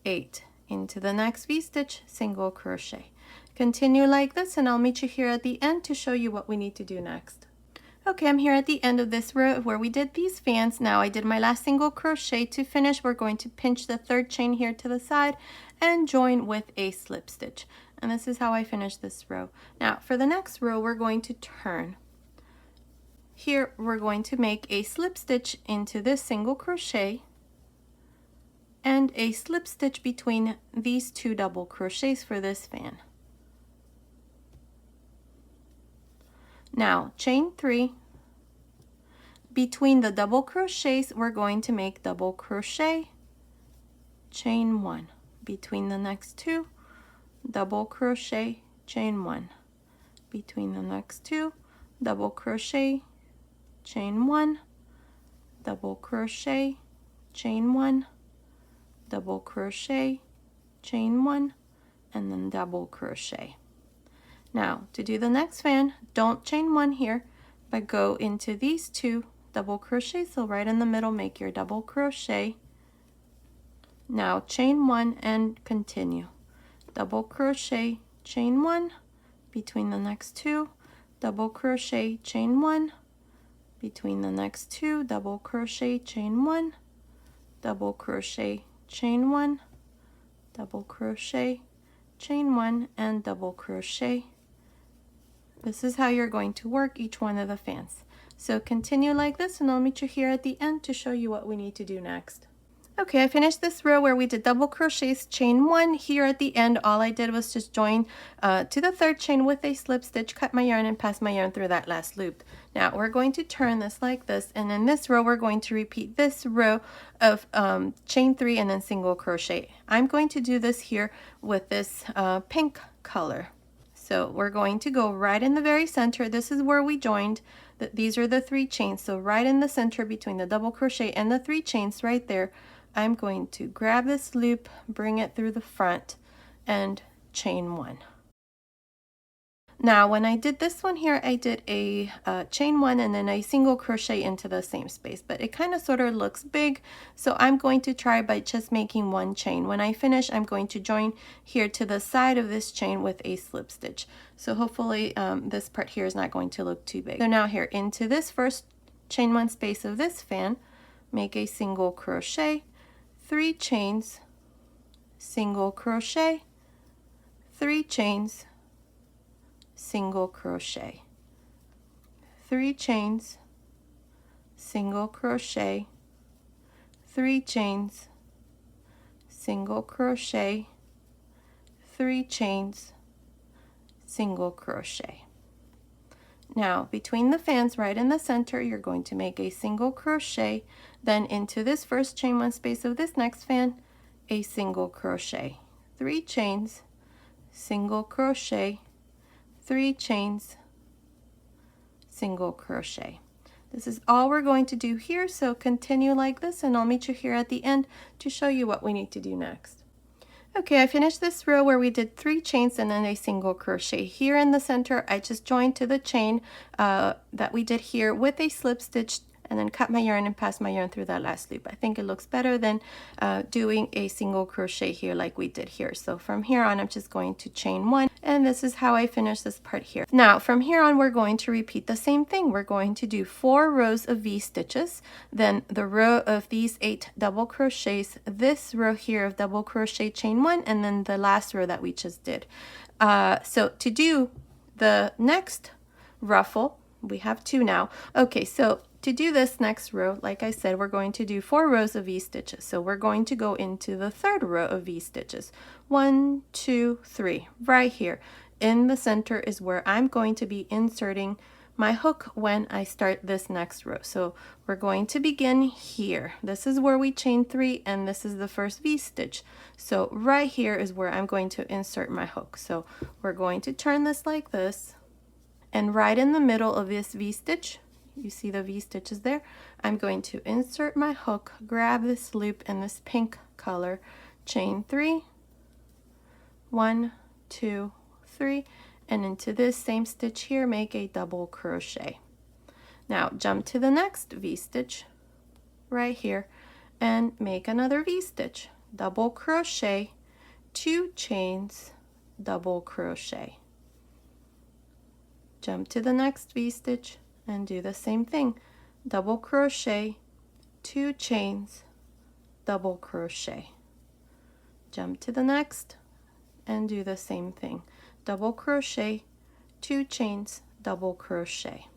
8. Into the next V-stitch, single crochet. Continue like this, and I'll meet you here at the end to show you what we need to do next. Okay, I'm here at the end of this row where we did these fans. Now I did my last single crochet. To finish, we're going to pinch the 3rd chain here to the side and join with a slip stitch. And this is how I finish this row. Now for the next row, we're going to turn. Here we're going to make a slip stitch into this single crochet and a slip stitch between these 2 double crochets for this fan. Now chain 3. Between the double crochets we're going to make double crochet, chain 1. Between the next 2, double crochet, chain 1. Between the next 2, double crochet, chain 1, double crochet, chain 1, double crochet, chain 1, and then double crochet. Now to do the next fan, don't chain 1 here, but go into these 2 double crochets. So right in the middle make your double crochet. Now chain 1 and continue. Double crochet, chain 1, between the next 2, double crochet, chain 1, between the next 2, double crochet, chain 1, double crochet, chain 1, double crochet, chain 1, and double crochet. This is how you're going to work each one of the fans. So continue like this, and I'll meet you here at the end to show you what we need to do next. Okay, I finished this row where we did double crochets, chain 1. Here at the end, all I did was just join to the 3rd chain with a slip stitch, cut my yarn, and pass my yarn through that last loop. Now we're going to turn this like this, and in this row we're going to repeat this row of chain 3 and then single crochet. I'm going to do this here with this pink color. So we're going to go right in the very center. This is where we joined. These are the 3 chains. So right in the center between the double crochet and the 3 chains right there, I'm going to grab this loop, bring it through the front, and chain 1. Now when I did this one here, I did a chain one and then a single crochet into the same space, but it kind of sort of looks big, so I'm going to try by just making one chain. When I finish, I'm going to join here to the side of this chain with a slip stitch. So hopefully this part here is not going to look too big. So now here into this first chain one space of this fan, make a single crochet, 3 chains, single crochet, 3 chains, single crochet, 3 chains, single crochet, 3 chains, single crochet, 3 chains, single crochet. Now between the fans right in the center, you're going to make a single crochet, then into this first chain one space of this next fan, a single crochet, 3 chains, single crochet, 3 chains, single crochet. This is all we're going to do here, so continue like this and I'll meet you here at the end to show you what we need to do next. Okay, I finished this row where we did 3 chains and then a single crochet. Here in the center, I just joined to the chain that we did here with a slip stitch and then cut my yarn and pass my yarn through that last loop. I think it looks better than doing a single crochet here like we did here. So from here on, I'm just going to chain 1, and this is how I finish this part here. Now from here on, we're going to repeat the same thing. We're going to do 4 rows of V stitches, then the row of these 8 double crochets, this row here of double crochet chain 1, and then the last row that we just did. So to do the next ruffle, we have 2 now. Okay, so to do this next row, like I said, we're going to do 4 rows of V stitches. So we're going to go into the 3rd row of V stitches. 1, 2, 3, right here. In the center is where I'm going to be inserting my hook when I start this next row. So we're going to begin here. This is where we chain 3 and this is the first V stitch. So right here is where I'm going to insert my hook. So we're going to turn this like this, and right in the middle of this V stitch, you see the V stitches there, I'm going to insert my hook, grab this loop in this pink color, chain 3, 1, 2, 3, and into this same stitch here, make a double crochet. Now jump to the next V stitch right here and make another V stitch, double crochet, 2 chains, double crochet. Jump to the next V stitch and do the same thing, double crochet, 2 chains, double crochet. Jump to the next and do the same thing, double crochet, 2 chains, double crochet.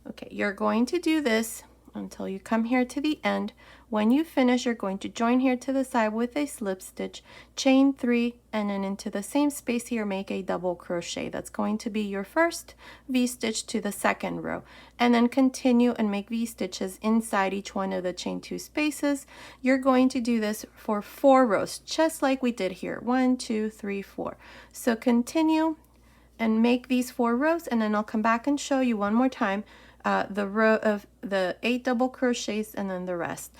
Okay, you're going to do this until you come here to the end. When you finish, you're going to join here to the side with a slip stitch, chain 3, and then into the same space here, make a double crochet. That's going to be your first V stitch to the 2nd row, and then continue and make V stitches inside each one of the chain 2 spaces. You're going to do this for 4 rows, just like we did here, 1, 2, 3, 4. So continue and make these 4 rows, and then I'll come back and show you one more time the row of the 8 double crochets and then the rest.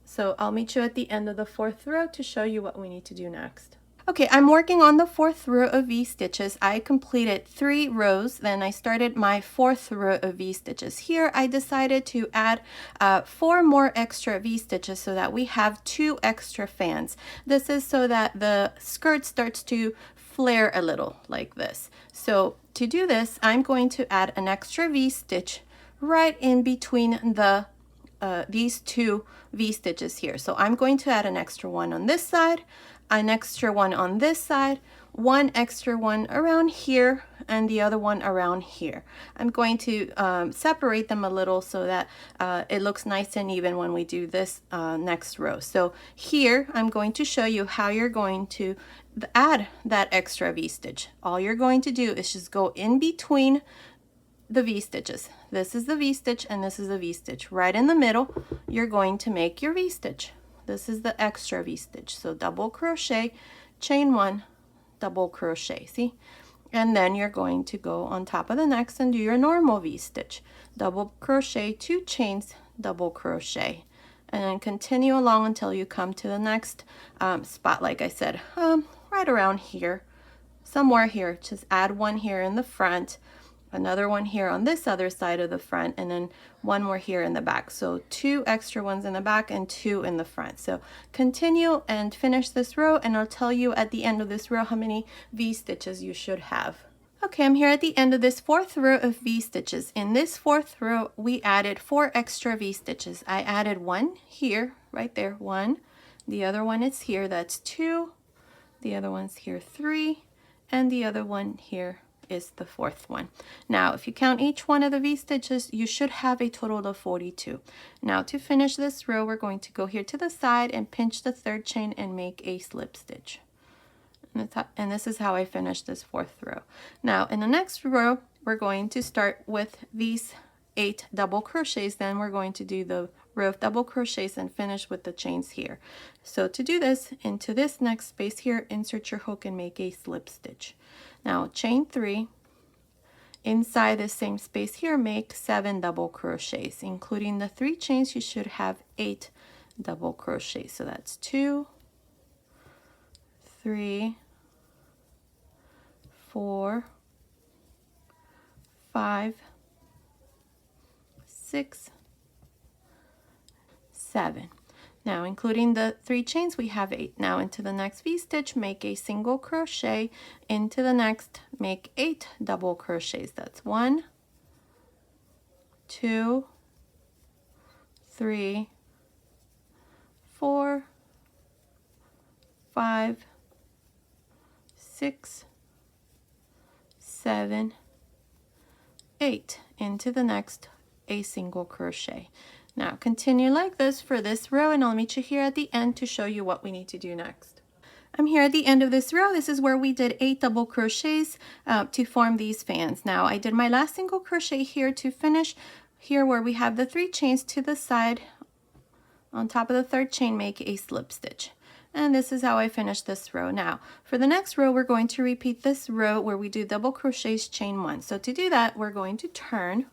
So I'll meet you at the end of the 4th row to show you what we need to do next. Okay, I'm working on the 4th row of V stitches. I completed 3 rows, then I started my 4th row of V stitches. Here I decided to add 4 more extra V stitches so that we have 2 extra fans. This is so that the skirt starts to flare a little like this. So to do this, I'm going to add an extra V stitch right in between the these 2 V stitches here. So I'm going to add an extra one on this side, an extra one on this side, one extra one around here, and the other one around here. I'm going to separate them a little so that it looks nice and even when we do this next row. So here I'm going to show you how you're going to add that extra V stitch. All you're going to do is just go in between the V stitches. This is the V stitch and this is the V stitch. Right in the middle, you're going to make your V stitch. This is the extra V stitch. So double crochet, chain 1, double crochet, see? And then you're going to go on top of the next and do your normal V stitch. Double crochet, 2 chains, double crochet. And then continue along until you come to the next spot, like I said, right around here. somewhere here. Just add one here in the front, another one here on this other side of the front, and then one more here in the back. So 2 extra ones in the back and 2 in the front. So continue and finish this row, and I'll tell you at the end of this row how many V-stitches you should have. Okay, I'm here at the end of this 4th row of V-stitches. In this 4th row, we added 4 extra V-stitches. I added one here, right there, 1. The other one is here, that's 2. The other one's here, 3. And the other one here is the 4th one. Now, if you count each one of the V-stitches, you should have a total of 42. Now, to finish this row, we're going to go here to the side and pinch the 3rd chain and make a slip stitch. And this is how I finished this 4th row. Now, in the next row, we're going to start with these 8 double crochets. Then we're going to do the row of double crochets and finish with the chains here. So to do this, into this next space here, insert your hook and make a slip stitch. Now, chain 3. Inside the same space here, make 7 double crochets. Including the 3 chains, you should have 8 double crochets. So that's 2, 3, 4, 5, 6, 7. Now, including the 3 chains, we have 8. Now, into the next V-stitch, make a single crochet. Into the next, make 8 double crochets. That's 1, 2, 3, 4, 5, 6, 7, 8. Into the next, a single crochet. Now continue like this for this row, and I'll meet you here at the end to show you what we need to do next. I'm here at the end of this row. This is where we did 8 double crochets to form these fans. Now I did my last single crochet here to finish here where we have the 3 chains to the side. On top of the 3rd chain, make a slip stitch. And this is how I finished this row. Now, for the next row, we're going to repeat this row where we do double crochets, chain 1. So to do that, we're going to turn.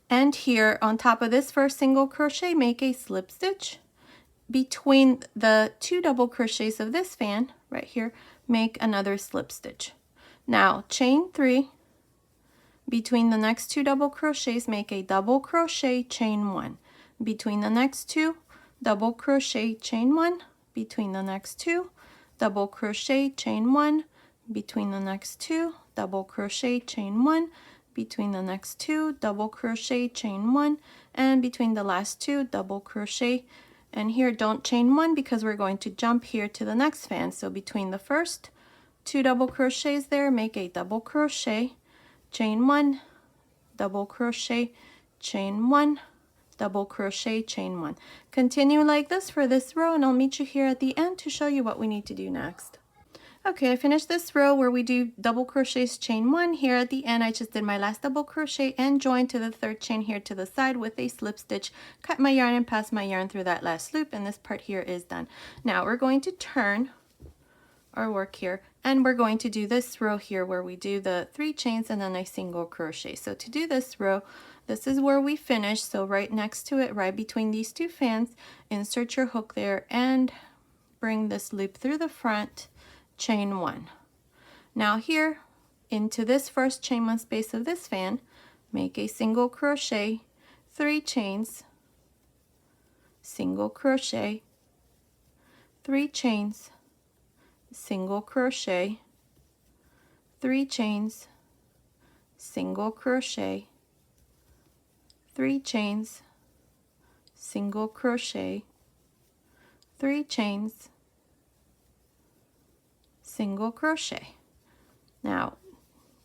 And here, on top of this first single crochet, make a slip stitch. Between the 2 double crochets of this fan, right here, make another slip stitch. Now, chain 3. Between the next 2 double crochets, make a double crochet, chain 1. Between the next 2, double crochet, chain 1. Between the next 2, double crochet, chain 1. Between the next 2, double crochet, chain 1. Between the next 2, double crochet, chain 1. And between the last 2, double crochet. And here, don't chain 1 because we're going to jump here to the next fan. So between the first 2 double crochets there, make a double crochet, chain 1, double crochet, chain 1, double crochet, chain 1. Continue like this for this row, and I'll meet you here at the end to show you what we need to do next. Okay, I finished this row where we do double crochets, chain 1. Here at the end, I just did my last double crochet and joined to the 3rd chain here to the side with a slip stitch, cut my yarn and pass my yarn through that last loop, and this part here is done. Now we're going to turn our work here, and we're going to do this row here where we do the 3 chains and then a single crochet. So to do this row, this is where we finish. So right next to it, right between these 2 fans, insert your hook there and bring this loop through the front, chain 1. Now here, into this first chain 1 space of this fan, make a single crochet, 3 chains, single crochet, 3 chains, single crochet, 3 chains, single crochet, 3 chains, single crochet, 3 chains, single crochet. Now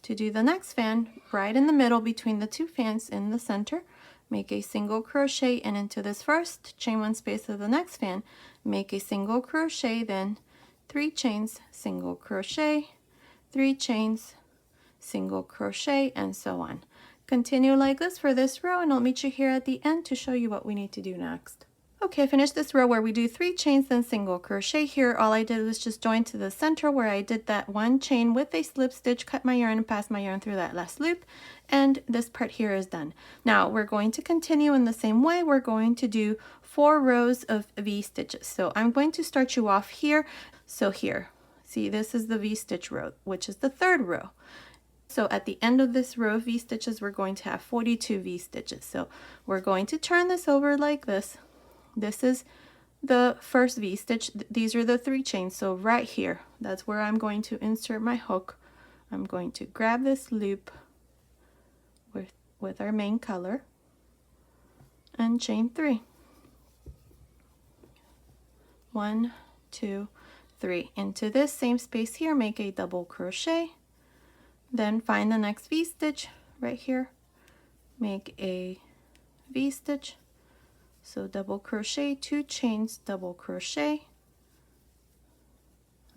to do the next fan, right in the middle between the 2 fans in the center, make a single crochet, and into this first chain 1 space of the next fan, make a single crochet, then 3 chains, single crochet, 3 chains, single crochet, and so on. Continue like this for this row, and I'll meet you here at the end to show you what we need to do next. Okay, I finished this row where we do 3 chains then single crochet. Here all I did was just join to the center where I did that 1 chain with a slip stitch, cut my yarn and pass my yarn through that last loop, and this part here is done. Now we're going to continue in the same way. We're going to do 4 rows of V stitches. So I'm going to start you off here. So here, See, this is the V-stitch row, which is the third row. So at the end of this row of V-stitches, we're going to have 42 V-stitches. So we're going to turn this over like this. This is the first V-stitch. These are the 3 chains. So right here, that's where I'm going to insert my hook. I'm going to grab this loop with our main color and chain 3. 1, 2, 3. Into this same space here, make a double crochet. Then find the next V-stitch right here. Make a V-stitch. So double crochet, 2 chains, double crochet.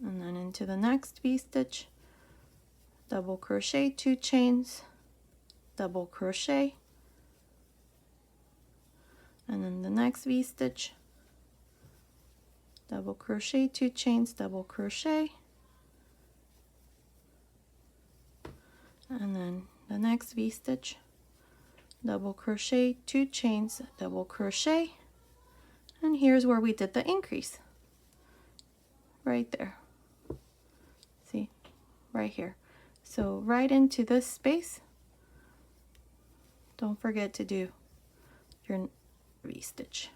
And then into the next V-stitch. Double crochet, 2 chains, double crochet. And then the next V-stitch. Double crochet, 2 chains, double crochet. And then the next V-stitch, double crochet, 2 chains, double crochet. And here's where we did the increase. Right there. See? Right here. So right into this space. Don't forget to do your V-stitch.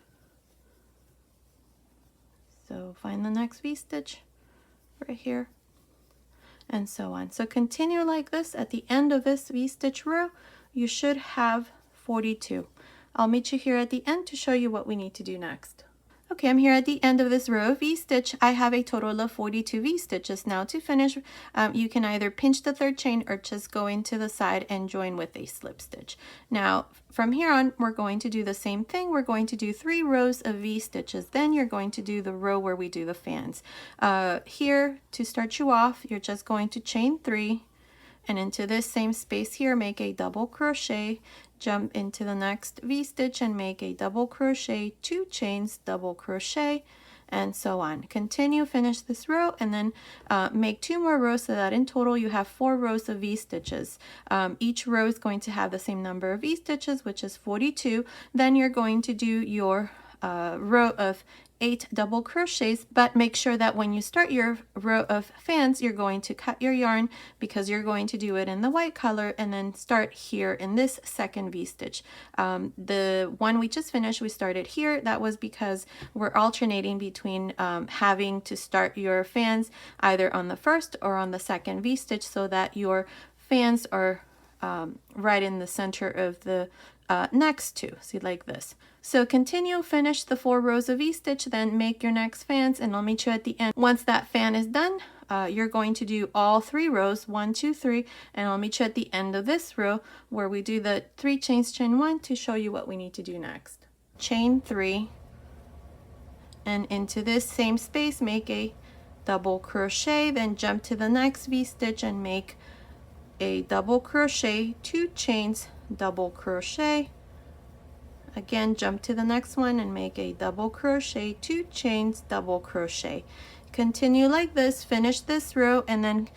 So find the next V-stitch right here, and so on. So continue like this. At the end of this V-stitch row, you should have 42. I'll meet you here at the end to show you what we need to do next. Okay, I'm here at the end of this row of V-stitch. I have a total of 42 V-stitches. Now to finish, you can either pinch the 3rd chain or just go into the side and join with a slip stitch. Now from here on, we're going to do the same thing. We're going to do 3 rows of V-stitches. Then you're going to do the row where we do the fans. Here, to start you off, you're just going to chain 3, and into this same space here, make a double crochet, jump into the next V-stitch and make a double crochet, 2 chains, double crochet, and so on. Continue, finish this row, and then make 2 more rows so that in total you have 4 rows of V-stitches. Each row is going to have the same number of V-stitches, which is 42. Then you're going to do your row of 8 double crochets, but make sure that when you start your row of fans, you're going to cut your yarn because you're going to do it in the white color, and then start here in this second V-stitch. The one we just finished, we started here. That was because we're alternating between having to start your fans either on the first or on the second V-stitch so that your fans are right in the center of the next 2. See, like this. So continue, finish the 4 rows of V-stitch, then make your next fans, and I'll meet you at the end. Once that fan is done, you're going to do all 3 rows, 1, 2, 3, and I'll meet you at the end of this row where we do the 3 chains, chain 1 to show you what we need to do next. Chain 3, and into this same space, make a double crochet, then jump to the next V-stitch and make a double crochet, 2 chains, double crochet. Again, jump to the next one and make a double crochet, 2 chains, double crochet. Continue like this, finish this row, and then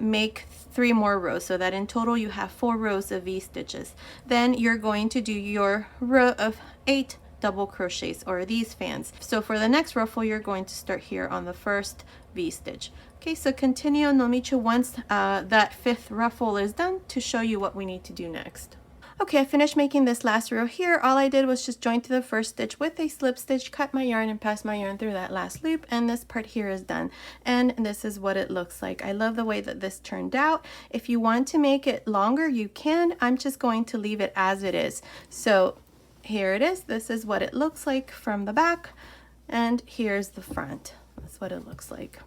make 3 more rows so that in total you have 4 rows of V-stitches. Then you're going to do your row of 8 double crochets, or these fans. So for the next ruffle, you're going to start here on the first V-stitch. Okay, so continue, and I'll meet you once that 5th ruffle is done to show you what we need to do next. Okay, I finished making this last row here. All I did was just join to the first stitch with a slip stitch, cut my yarn, and pass my yarn through that last loop, and this part here is done. And this is what it looks like. I love the way that this turned out. If you want to make it longer, you can. I'm just going to leave it as it is. So here it is. This is what it looks like from the back, and here's the front. That's what it looks like.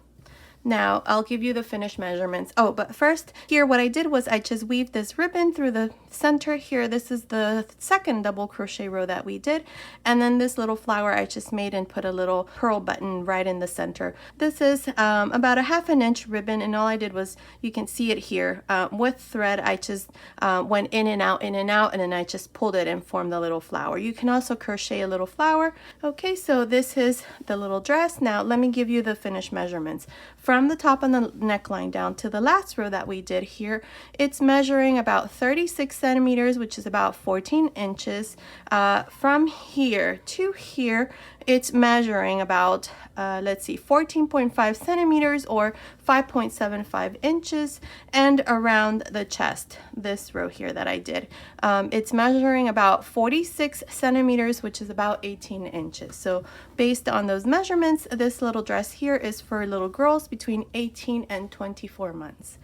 Now I'll give you the finished measurements. Oh, but first here what I did was I just weaved this ribbon through the center here. This is the second double crochet row that we did, and then this little flower I just made and put a little pearl button right in the center. This is about a 1/2 inch ribbon, and all I did was, you can see it here, with thread I just went in and out, and then I just pulled it and formed the little flower. You can also crochet a little flower. Okay, so this is the little dress. Now let me give you the finished measurements. From the top on the neckline down to the last row that we did here, it's measuring about 36 centimeters, which is about 14 inches. From here to here, it's measuring about, let's see, 14.5 centimeters or 5.75 inches, and around the chest, this row here that I did, it's measuring about 46 centimeters, which is about 18 inches. So based on those measurements, this little dress here is for little girls between 18 and 24 months.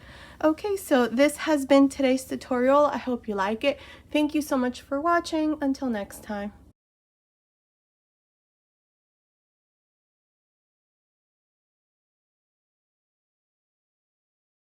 Okay, so this has been today's tutorial. I hope you like it. Thank you so much for watching. Until next time.